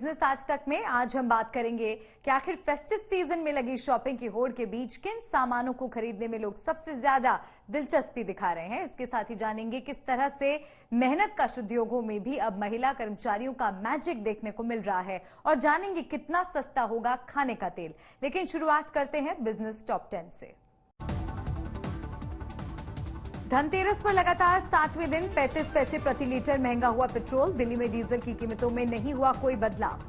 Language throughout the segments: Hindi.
बिजनेस आज तक में आज हम बात करेंगे कि आखिर फेस्टिव सीजन में लगी शॉपिंग की होड़ के बीच किन सामानों को खरीदने में लोग सबसे ज्यादा दिलचस्पी दिखा रहे हैं। इसके साथ ही जानेंगे किस तरह से मेहनत कश उद्योगों में भी अब महिला कर्मचारियों का मैजिक देखने को मिल रहा है और जानेंगे कितना सस्ता होगा खाने का तेल। लेकिन शुरुआत करते हैं बिजनेस टॉप 10 से। धनतेरस पर लगातार 7वें दिन 35 पैसे प्रति लीटर महंगा हुआ पेट्रोल। दिल्ली में डीजल की कीमतों में नहीं हुआ कोई बदलाव।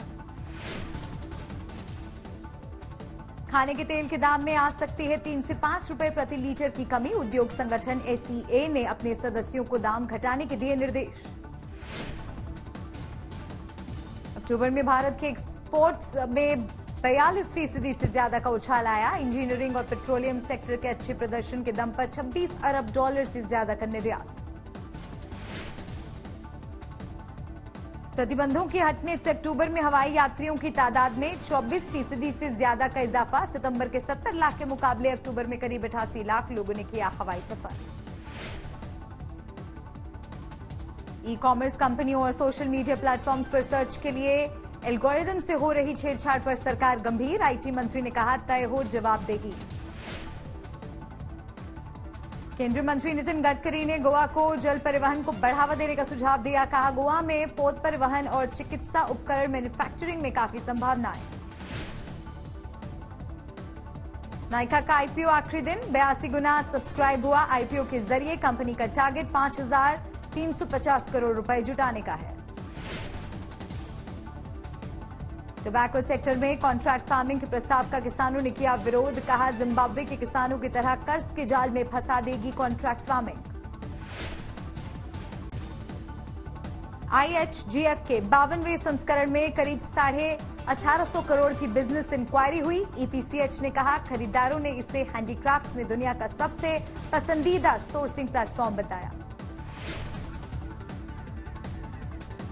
खाने के तेल के दाम में आ सकती है 3 से 5 रुपए प्रति लीटर की कमी। उद्योग संगठन एससीए ने अपने सदस्यों को दाम घटाने के दिए निर्देश। अक्टूबर में भारत के एक्सपोर्ट्स में 42% से ज्यादा का उछाल आया। इंजीनियरिंग और पेट्रोलियम सेक्टर के अच्छे प्रदर्शन के दम पर $26 अरब से ज्यादा का निर्यात। प्रतिबंधों के हटने से अक्टूबर में हवाई यात्रियों की तादाद में 24% से ज्यादा का इजाफा। सितंबर के 70 लाख के मुकाबले अक्टूबर में करीब 88 लाख लोगों ने किया हवाई सफर। ई कॉमर्स कंपनियों और सोशल मीडिया प्लेटफॉर्म्स पर सर्च के लिए एल्गोरिदम से हो रही छेड़छाड़ पर सरकार गंभीर। आईटी मंत्री ने कहा तय हो जवाबदेही। केंद्रीय मंत्री नितिन गडकरी ने गोवा को जल परिवहन को बढ़ावा देने का सुझाव दिया। कहा गोवा में पोत परिवहन और चिकित्सा उपकरण मैन्युफैक्चरिंग में काफी संभावनाएं। नायका का आईपीओ आखिरी दिन 82 गुना सब्सक्राइब हुआ। आईपीओ के जरिए कंपनी का टारगेट 5,350 करोड़ रुपए जुटाने का है। टोबैको सेक्टर में कॉन्ट्रैक्ट फार्मिंग के प्रस्ताव का किसानों ने किया विरोध। कहा जिम्बाब्वे के किसानों की तरह कर्ज के जाल में फंसा देगी कॉन्ट्रैक्ट फार्मिंग। आईएचजीएफ के 52वें संस्करण में करीब 1850 करोड़ की बिजनेस इंक्वायरी हुई। ईपीसीएच ने कहा खरीदारों ने इसे हैंडीक्राफ्ट्स में दुनिया का सबसे पसंदीदा सोर्सिंग प्लेटफॉर्म बताया।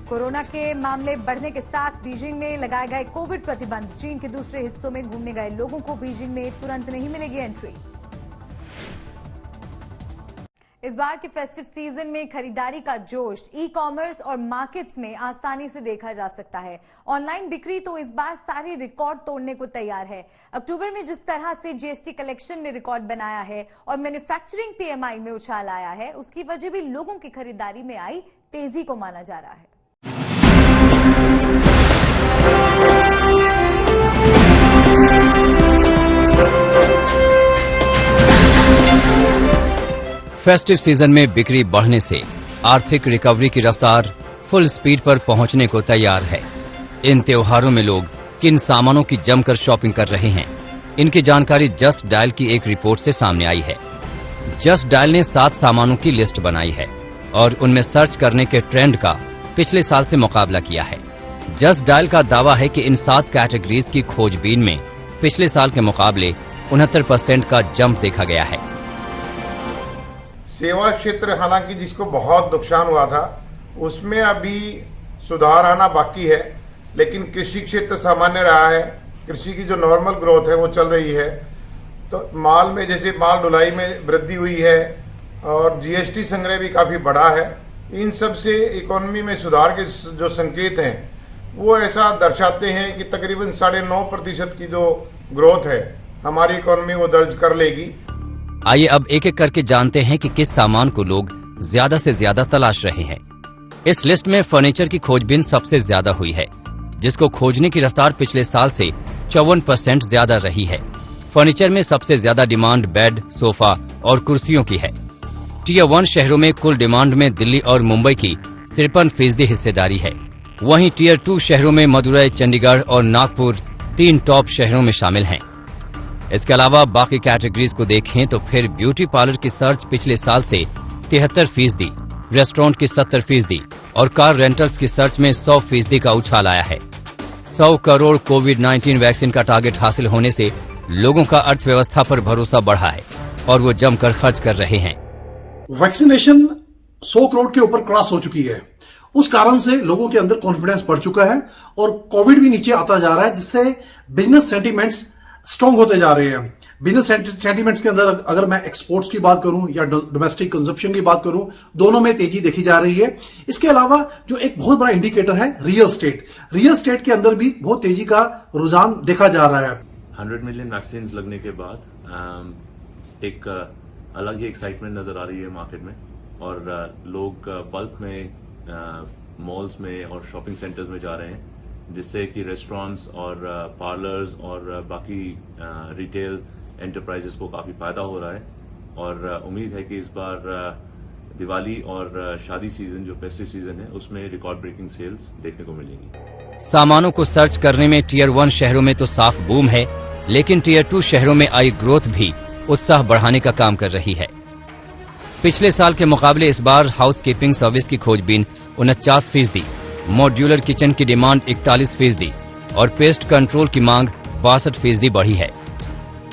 कोरोना के मामले बढ़ने के साथ बीजिंग में लगाए गए कोविड प्रतिबंध। चीन के दूसरे हिस्सों में घूमने गए लोगों को बीजिंग में तुरंत नहीं मिलेगी एंट्री। इस बार के फेस्टिव सीजन में खरीदारी का जोश ई कॉमर्स और मार्केट्स में आसानी से देखा जा सकता है। ऑनलाइन बिक्री तो इस बार सारे रिकॉर्ड तोड़ने को तैयार है। अक्टूबर में जिस तरह से जीएसटी कलेक्शन ने रिकॉर्ड बनाया है और मैन्युफैक्चरिंग पीएमआई में उछाल आया है, उसकी वजह भी लोगों की खरीदारी में आई तेजी को माना जा रहा है। फेस्टिव सीजन में बिक्री बढ़ने से आर्थिक रिकवरी की रफ्तार फुल स्पीड पर पहुंचने को तैयार है। इन त्योहारों में लोग किन सामानों की जमकर शॉपिंग कर रहे हैं, इनकी जानकारी जस्ट डायल की एक रिपोर्ट से सामने आई है। जस्ट डायल ने 7 सामानों की लिस्ट बनाई है और उनमें सर्च करने के ट्रेंड का पिछले साल से मुकाबला किया है। जस्ट डायल का दावा है कि इन 7 कैटेगरीज की खोजबीन में पिछले साल के मुकाबले 69% का जंप देखा गया है। सेवा क्षेत्र हालांकि जिसको बहुत नुकसान हुआ था उसमें अभी सुधार आना बाकी है, लेकिन कृषि क्षेत्र सामान्य रहा है। कृषि की जो नॉर्मल ग्रोथ है वो चल रही है। तो माल में जैसे माल ढुलाई में वृद्धि हुई है और जीएसटी संग्रह भी काफी बढ़ा है। इन सब से इकोनॉमी में सुधार के जो संकेत हैं वो ऐसा दर्शाते हैं कि तकरीबन 9.5% की जो ग्रोथ है हमारी इकोनॉमी वो दर्ज कर लेगी। आइए अब एक एक करके जानते हैं कि किस सामान को लोग ज्यादा से ज्यादा तलाश रहे हैं। इस लिस्ट में फर्नीचर की खोजबीन सबसे ज्यादा हुई है, जिसको खोजने की रफ्तार पिछले साल से 54% ज्यादा रही है। फर्नीचर में सबसे ज्यादा डिमांड बेड, सोफा और कुर्सियों की है। टियर 1 शहरों में कुल डिमांड में दिल्ली और मुंबई की 53% हिस्सेदारी है। वहीं टियर 2 शहरों में मदुरई, चंडीगढ़ और नागपुर 3 टॉप शहरों में शामिल हैं। इसके अलावा बाकी कैटेगरीज को देखें तो फिर ब्यूटी पार्लर की सर्च पिछले साल से 73%, रेस्टोरेंट की 70% और कार रेंटल्स की सर्च में 100% का उछाल आया है। 100 करोड़ कोविड-19 वैक्सीन का टारगेट हासिल होने से लोगों का अर्थव्यवस्था पर भरोसा बढ़ा है और वो जमकर खर्च कर रहे हैं। वैक्सीनेशन 100 करोड़ के ऊपर क्रॉस हो चुकी है। उस कारण से लोगों के अंदर कॉन्फिडेंस बढ़ चुका है और कोविड भी नीचे आता जा रहा है, जिससे बिजनेस सेंटिमेंट्स स्ट्रांग होते जा रहे हैं। बिजनेस सेंटीमेंट्स के अंदर अगर मैं एक्सपोर्ट्स की बात करूं या डोमेस्टिक कंजप्शन की बात करूं, दोनों में तेजी देखी जा रही है। इसके अलावा जो एक बहुत बड़ा इंडिकेटर है रियल एस्टेट के अंदर भी बहुत तेजी का रुझान देखा जा रहा है। 100 मिलियन वैक्सीन लगने के बाद एक अलग ही एक्साइटमेंट नजर आ रही है मार्केट में, और लोग बल्क में मॉल्स में और शॉपिंग सेंटर्स में जा रहे हैं, जिससे कि रेस्टोरेंट्स और पार्लर्स और बाकी रिटेल एंटरप्राइजेस को काफी फायदा हो रहा है। और उम्मीद है कि इस बार दिवाली और शादी सीजन, जो फेस्टिव सीजन है, उसमें रिकॉर्ड ब्रेकिंग सेल्स देखने को मिलेंगी। सामानों को सर्च करने में टीयर 1 शहरों में तो साफ बूम है, लेकिन टीयर 2 शहरों में आई ग्रोथ भी उत्साह बढ़ाने का काम कर रही है। पिछले साल के मुकाबले इस बार हाउसकीपिंग सर्विस की खोजबीन 49%, मॉड्यूलर किचन की डिमांड 41% और पेस्ट कंट्रोल की मांग 62% बढ़ी है।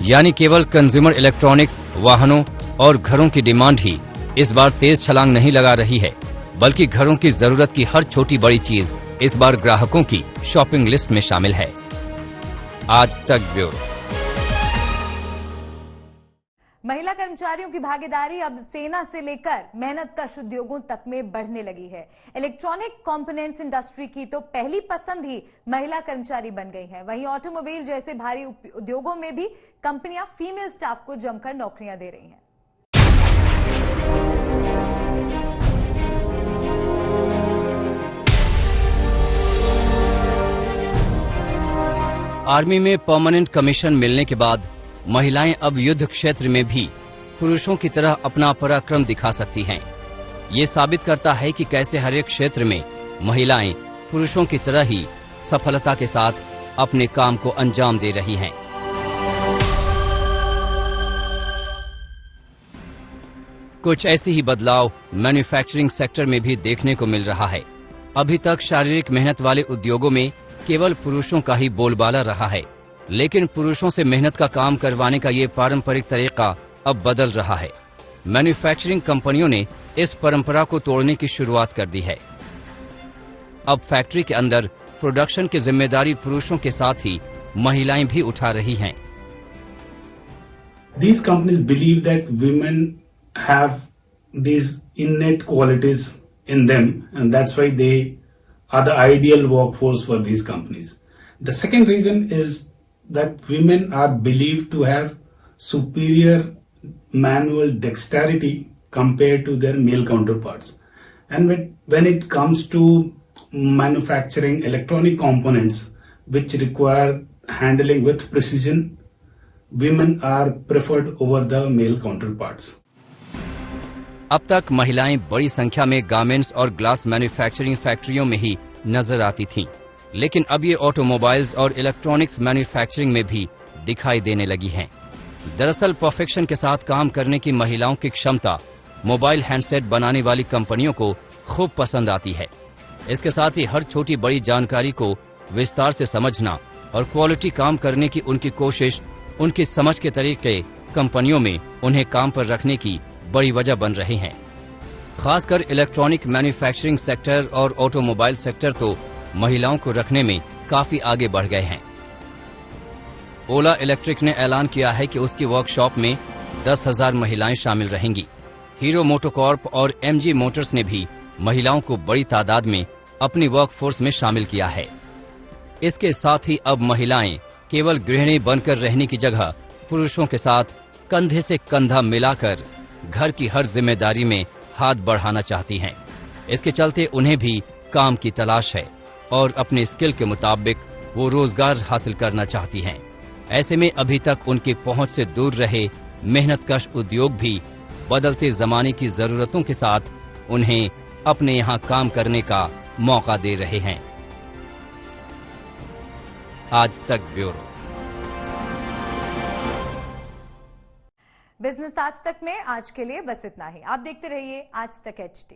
यानी केवल कंज्यूमर इलेक्ट्रॉनिक्स, वाहनों और घरों की डिमांड ही इस बार तेज छलांग नहीं लगा रही है, बल्कि घरों की जरूरत की हर छोटी बड़ी चीज इस बार ग्राहकों की शॉपिंग लिस्ट में शामिल है। आज तक ब्यूरो। महिला कर्मचारियों की भागीदारी अब सेना से लेकर मेहनतकश उद्योगों तक में बढ़ने लगी है। इलेक्ट्रॉनिक कंपोनेंट्स इंडस्ट्री की तो पहली पसंद ही महिला कर्मचारी बन गई है। वहीं ऑटोमोबाइल जैसे भारी उद्योगों में भी कंपनियां फीमेल स्टाफ को जमकर नौकरियां दे रही हैं। आर्मी में परमानेंट कमीशन मिलने के बाद महिलाएं अब युद्ध क्षेत्र में भी पुरुषों की तरह अपना पराक्रम दिखा सकती हैं। ये साबित करता है कि कैसे हर एक क्षेत्र में महिलाएं पुरुषों की तरह ही सफलता के साथ अपने काम को अंजाम दे रही हैं। कुछ ऐसी ही बदलाव मैन्युफैक्चरिंग सेक्टर में भी देखने को मिल रहा है। अभी तक शारीरिक मेहनत वाले उद्योगों में केवल पुरुषों का ही बोलबाला रहा है, लेकिन पुरुषों से मेहनत का काम करवाने का ये पारंपरिक तरीका अब बदल रहा है। मैन्युफैक्चरिंग कंपनियों ने इस परंपरा को तोड़ने की शुरुआत कर दी है। अब फैक्ट्री के अंदर प्रोडक्शन की जिम्मेदारी पुरुषों के साथ ही महिलाएं भी उठा रही हैं। These companies believe that women have these innate qualities in them, and that's why they are the ideal workforce for these companies. The second reason is that women are believed to have superior manual dexterity compared to their male counterparts. And when it comes to manufacturing electronic components which require handling with precision, women are preferred over the male counterparts. अब तक महिलाएं बड़ी संख्या में गारमेंट्स और ग्लास मैन्युफैक्चरिंग फैक्ट्रियों में ही नजर आती थीं, लेकिन अब ये ऑटोमोबाइल्स और इलेक्ट्रॉनिक्स मैन्युफैक्चरिंग में भी दिखाई देने लगी हैं। दरअसल परफेक्शन के साथ काम करने की महिलाओं की क्षमता मोबाइल हैंडसेट बनाने वाली कंपनियों को खूब पसंद आती है। इसके साथ ही हर छोटी बड़ी जानकारी को विस्तार से समझना और क्वालिटी काम करने की उनकी कोशिश, उनकी समझ के तरीके कंपनियों में उन्हें काम पर रखने की बड़ी वजह बन रहे हैं। खासकर इलेक्ट्रॉनिक मैन्युफैक्चरिंग सेक्टर और ऑटोमोबाइल सेक्टर तो महिलाओं को रखने में काफी आगे बढ़ गए हैं। ओला इलेक्ट्रिक ने ऐलान किया है कि उसकी वर्कशॉप में 10,000 महिलाएं शामिल रहेंगी। हीरो मोटोकॉर्प और एमजी मोटर्स ने भी महिलाओं को बड़ी तादाद में अपनी वर्कफोर्स में शामिल किया है। इसके साथ ही अब महिलाएं केवल गृहिणी बनकर रहने की जगह पुरुषों के साथ कंधे से कंधा मिलाकर घर की हर जिम्मेदारी में हाथ बढ़ाना चाहती हैं। इसके चलते उन्हें भी काम की तलाश है और अपने स्किल के मुताबिक वो रोजगार हासिल करना चाहती हैं। ऐसे में अभी तक उनकी पहुंच से दूर रहे मेहनतकश उद्योग भी बदलते जमाने की जरूरतों के साथ उन्हें अपने यहाँ काम करने का मौका दे रहे हैं। आज तक ब्यूरो। बिजनेस आज तक में आज के लिए बस इतना ही। आप देखते रहिए आज तक HD।